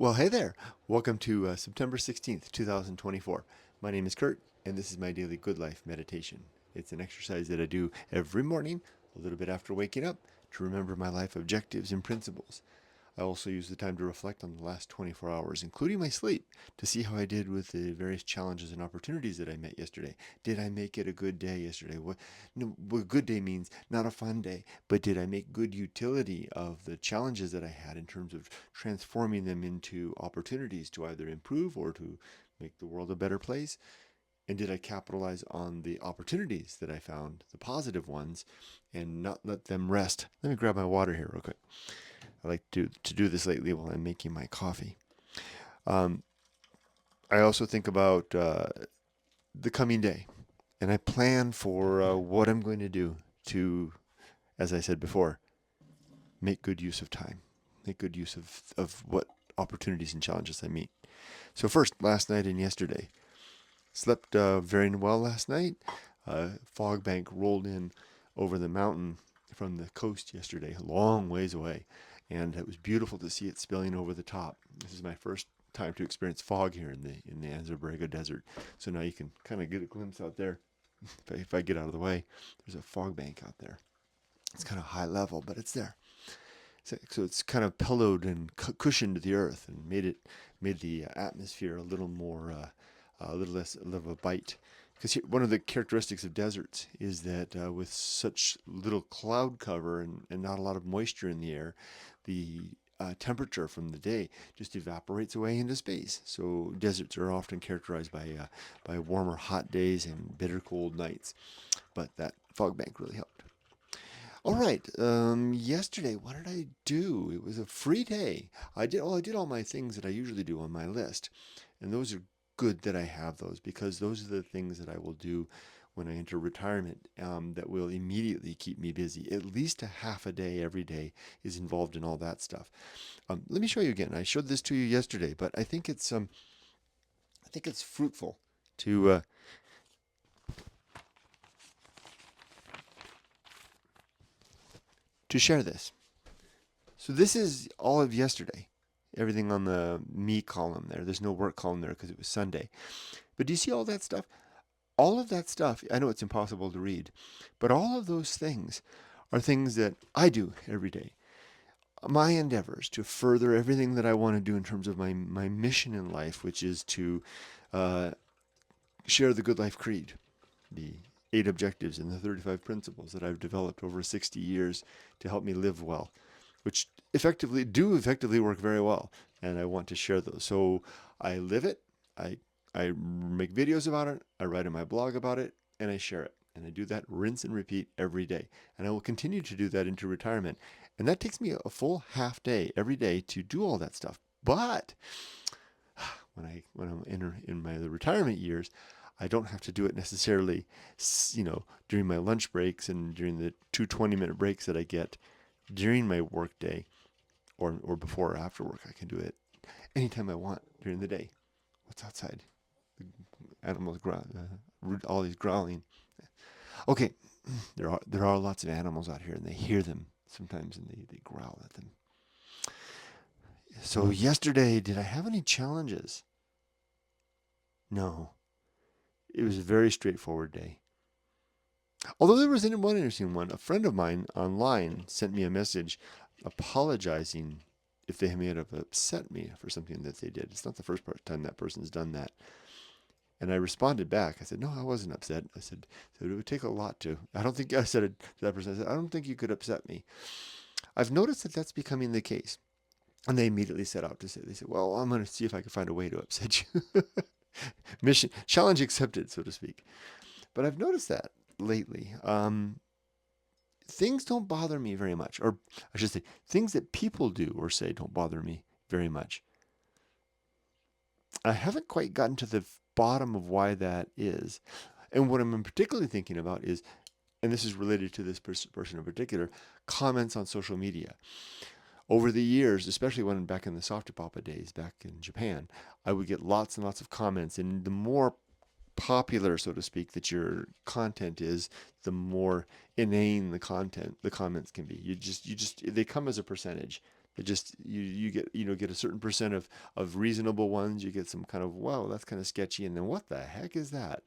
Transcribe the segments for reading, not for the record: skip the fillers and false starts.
Well, hey there. Welcome to September 16th, 2024. My name is Kurt, and this is my daily Good Life meditation. It's an exercise that I do every morning, a little bit after waking up, to remember my life objectives and principles. I also use the time to reflect on the last 24 hours, including my sleep, to see how I did with the various challenges and opportunities that I met yesterday. Did I make it a good day yesterday? What good day means not a fun day, but did I make good utility of the challenges that I had in terms of transforming them into opportunities to either improve or to make the world a better place? And did I capitalize on the opportunities that I found, the positive ones, and not let them rest? Let me grab my water here real quick. I like to do this lately while I'm making my coffee. Um, I also think about the coming day, and I plan for what I'm going to do to, as I said before, make good use of time, make good use of what opportunities and challenges I meet. So first, last night and yesterday, slept very well last night. Fog bank rolled in over the mountain from the coast yesterday, a long ways away, and it was beautiful to see it spilling over the top. This is my first time to experience fog here in the Anza-Borrego Desert, so now you can kind of get a glimpse out there. If I get out of the way, there's a fog bank out there. It's kind of high level, but it's there. So it's kind of pillowed and cushioned the earth and made the atmosphere a little more, a little less of a bite. Because one of the characteristics of deserts is that with such little cloud cover and not a lot of moisture in the air, the temperature from the day just evaporates away into space. So deserts are often characterized by warmer, hot days and bitter cold nights. But that fog bank really helped. All right. Yesterday, what did I do? It was a free day. I did all my things that I usually do on my list, and those are good that I have those because those are the things that I will do when I enter retirement that will immediately keep me busy. At least a half a day every day is involved in all that stuff. Let me show you again. I showed this to you yesterday, but I think it's fruitful to share this. So this is all of yesterday. Everything on the me column there. There's no work column there because it was Sunday. But do you see all that stuff? All of that stuff, I know it's impossible to read, but all of those things are things that I do every day. My endeavors to further everything that I want to do in terms of my mission in life, which is to uh, share the Good Life Creed, the 8 objectives and the 35 principles that I've developed over 60 years to help me live well, which effectively work very well, and I want to share those. So I live it. I I make videos about it. I write in my blog about it, and I share it. And I do that rinse and repeat every day. And I will continue to do that into retirement. And that takes me a full half day every day to do all that stuff. But when I'm in my retirement years, I don't have to do it necessarily, during my lunch breaks and during the 20-minute breaks that I get during my work day or before or after work. I can do it anytime I want during the day. What's outside? The animals all these growling. Okay, there are lots of animals out here, and they hear them sometimes, and they growl at them. So yesterday, did I have any challenges? No. It was a very straightforward day. Although there was one interesting one. A friend of mine online sent me a message apologizing if they may have upset me for something that they did. It's not the first time that person's done that. And I responded back. I said, no, I wasn't upset. I said, it would take a lot to. I don't think I said it to that person. I said, I don't think you could upset me. I've noticed that that's becoming the case. And they immediately set out to say, they said, well, I'm going to see if I can find a way to upset you. Mission, challenge accepted, so to speak. But I've noticed that lately. Things don't bother me very much. Or I should say, things that people do or say don't bother me very much. I haven't quite gotten to the bottom of why that is. And what I'm particularly thinking about is, and this is related to this person in particular, comments on social media. Over the years, especially when back in the softypapa days back in Japan, I would get lots and lots of comments. And the more popular, so to speak, that your content is, the more inane the comments can be. They come as a percentage. It just you get get a certain percent of reasonable ones. You get some kind of wow, that's kind of sketchy, and then what the heck is that?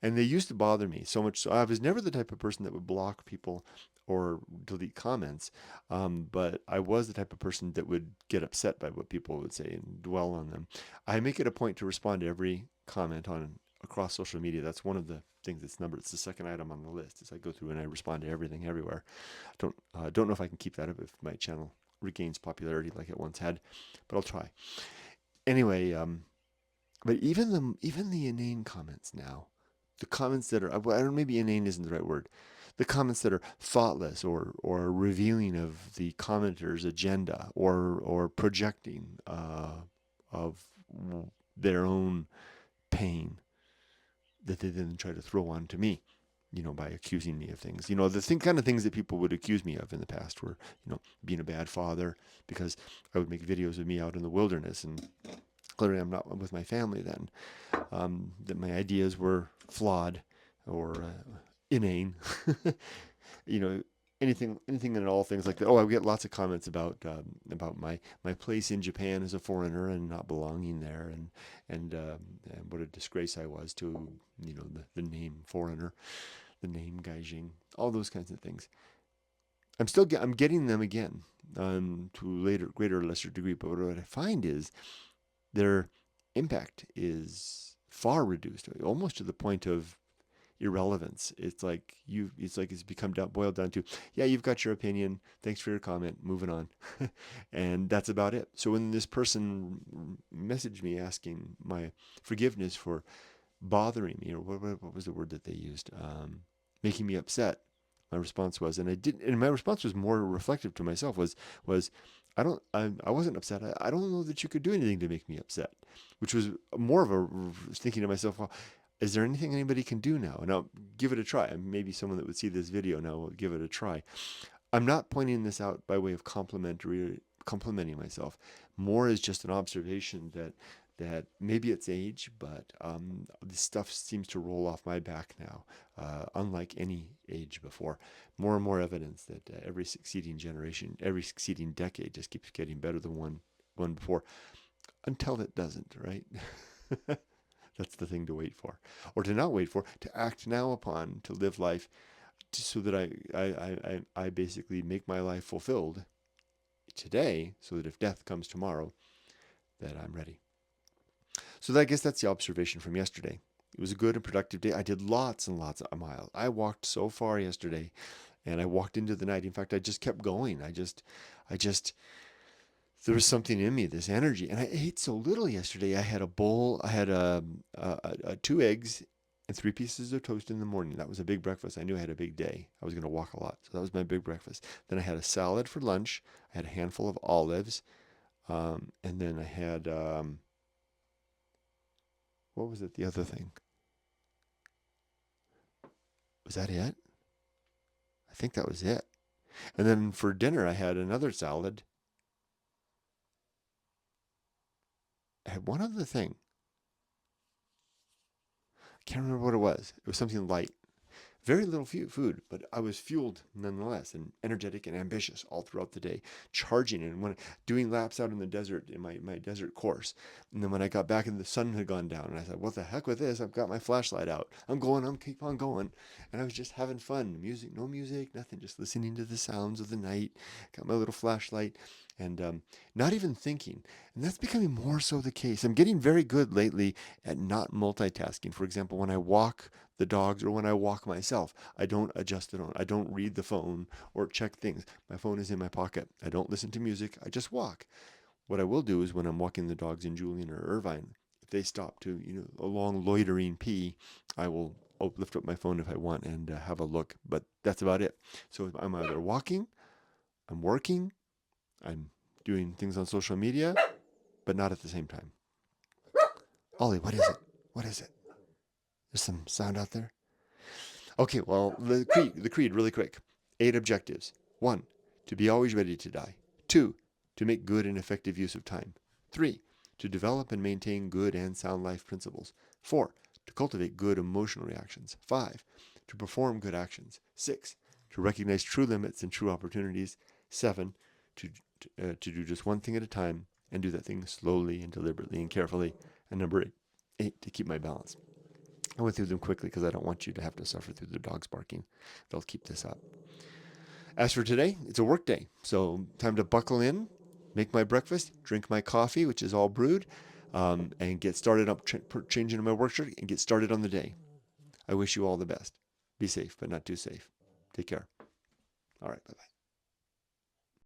And they used to bother me so much. So I was never the type of person that would block people or delete comments, but I was the type of person that would get upset by what people would say and dwell on them. I make it a point to respond to every comment on across social media. That's one of the things that's numbered. It's the second item on the list. As I go through and I respond to everything everywhere. Don't know if I can keep that up if my channel regains popularity like it once had, but I'll try. Anyway, but even the inane comments now, the comments that are well, I don't maybe inane isn't the right word. The comments that are thoughtless or revealing of the commenter's agenda or projecting of their own pain that they then try to throw on to me, by accusing me of things. Kind of things that people would accuse me of in the past were, being a bad father because I would make videos of me out in the wilderness and clearly I'm not with my family then. That my ideas were flawed or inane. you know, anything and all things like that. Oh, I get lots of comments about my place in Japan as a foreigner and not belonging there, and what a disgrace I was to the name foreigner, the name Gaijin, all those kinds of things. I'm getting them again, to a later greater or lesser degree. But what I find is their impact is far reduced, almost to the point of irrelevance. It's become boiled down to, yeah, you've got your opinion. Thanks for your comment. Moving on. And that's about it. So when this person messaged me asking my forgiveness for bothering me, or what was the word that they used? Making me upset. My response was, and my response was more reflective to myself was, I wasn't upset. I don't know that you could do anything to make me upset, which was more of a thinking to myself, well, is there anything anybody can do now? And I'll give it a try. And maybe someone that would see this video now will give it a try. I'm not pointing this out by way of complimenting myself. More is just an observation that maybe it's age, but this stuff seems to roll off my back now, unlike any age before. More and more evidence that every succeeding generation, every succeeding decade just keeps getting better than one before, until it doesn't, right? That's the thing to wait for, or to not wait for, to act now upon, to live life, so that I basically make my life fulfilled today, so that if death comes tomorrow, that I'm ready. So I guess that's the observation from yesterday. It was a good and productive day. I did lots and lots of miles. I walked so far yesterday, and I walked into the night. In fact, I just kept going. I just there was something in me, this energy, and I ate so little yesterday. I had a bowl. I had two eggs and 3 pieces of toast in the morning. That was a big breakfast. I knew I had a big day. I was going to walk a lot, so that was my big breakfast. Then I had a salad for lunch. I had a handful of olives, and then I had what was it? The other thing, was that it? I think that was it. And then for dinner, I had another salad. I had one other thing. I can't remember what it was. It was something light. Very little food, but I was fueled nonetheless, and energetic and ambitious all throughout the day, charging and doing laps out in the desert in my desert course. And then when I got back and the sun had gone down, and I said, what the heck with this? I've got my flashlight out. I'm keep on going. And I was just having fun. No music, nothing, just listening to the sounds of the night. Got my little flashlight and not even thinking. And that's becoming more so the case. I'm getting very good lately at not multitasking. For example, when I walk the dogs or when I walk myself, I don't adjust it on. I don't read the phone or check things. My phone is in my pocket. I don't listen to music. I just walk. What I will do is when I'm walking the dogs in Julian or Irvine, if they stop to a long loitering pee, I will lift up my phone if I want and have a look. But that's about it. So I'm either walking, I'm working, I'm doing things on social media, but not at the same time. Ollie, what is it? What is it? There's some sound out there. Okay, well, the creed, really quick. 8 objectives. 1, to be always ready to die. 2, to make good and effective use of time. 3, to develop and maintain good and sound life principles. 4, to cultivate good emotional reactions. 5, to perform good actions. 6, to recognize true limits and true opportunities. 7, to to do just one thing at a time and do that thing slowly and deliberately and carefully. And number eight, to keep my balance. I went through them quickly because I don't want you to have to suffer through the dogs barking. They'll keep this up. As for today, it's a work day. So time to buckle in, make my breakfast, drink my coffee, which is all brewed, and get started up changing my work shirt and get started on the day. I wish you all the best. Be safe, but not too safe. Take care. All right, bye-bye.